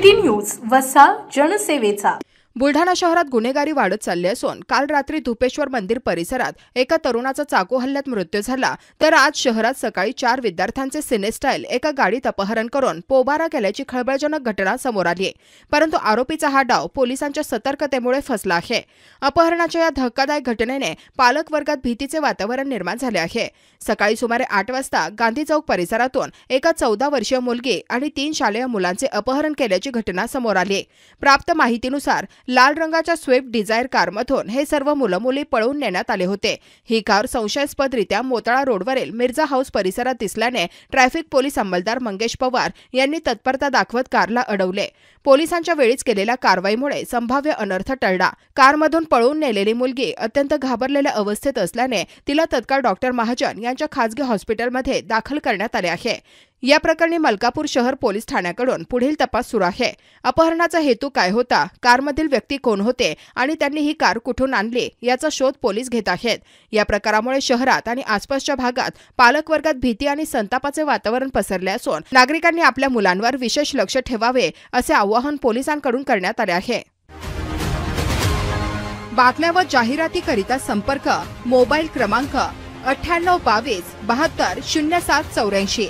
City news वसा जनसेवेचा। बुलढाणा शहरात गुन्हेगारी वाढत चालली असून काल रात्री धुपेश्वर मंदिर परिसरात एका तरुणाचा चाकू हल्ल्यात मृत्यू झाला, तर आज शहरात सकाळी 4 विद्यार्थ्यांचे सिनेस्टाईल एका गाडीत अपहरण करून पोबारा केल्याची खळबळजनक घटना समोर आली आहे। परंतु आरोपीचा हा डाव पोलिसांच्या सतर्कतेमुळे फसला आहे। अपहरणाच्या या धक्कादायक घटनेने पालक वर्गात भीतीचे वातावरण निर्माण झाले आहे। सकाळी सुमारे 8 वाजता गांधी चौक परिसरातून एका 14 वर्षीय मुलगी आणि 3 शालेय मुलांचे अपहरण केल्याची घटना समोर आली। प्राप्त माहितीनुसार लाल रंगाच्या स्विफ्ट डिझायर कारमधून हे सर्व मुलं-मुली पळवून नेण्यात आले होते। ही कार संशयास्पदरित्या मोताळा रोडवरील मिर्झा हाऊस परिसरात दिसल्याने ट्रॅफिक पोलीस अंमलदार मंगेश पवार यांनी तत्परता दाखवत कारला अडवले। पोलिसांच्या वेळीच केलेल्या कारवाईमुळे संभाव्य अनर्थ टळला। कारमधून पळवून नेलेली मुलगी अत्यंत घाबरलेल्या अवस्थेत असल्याने तिला तत्काळ डॉक्टर महाजन यांच्या खासगी हॉस्पिटलमध्ये दाखल करण्यात आले आहे। या प्रकरणी मलकापूर शहर पोलीस ठाण्याकडून पुढील तपास सुरू आहे। अपहरणाचा हेतू काय होता, कारमधील व्यक्ती कोण होते आणि त्यांनी ही कार कुठून आणली याचा शोध पोलीस घेत आहेत। या प्रकारामुळे शहरात आणि आसपासच्या भागात पालक वर्गात भीती आणि संतापाचे वातावरण पसरले असून नागरिकांनी आपल्या मुलांवर विशेष लक्ष ठेवावे असे आवाहन पोलिसांकडून करण्यात आले आहे। बातम्या व जाहिरातीकरिता संपर्क मोबाईल क्रमांक 9822 72 0784।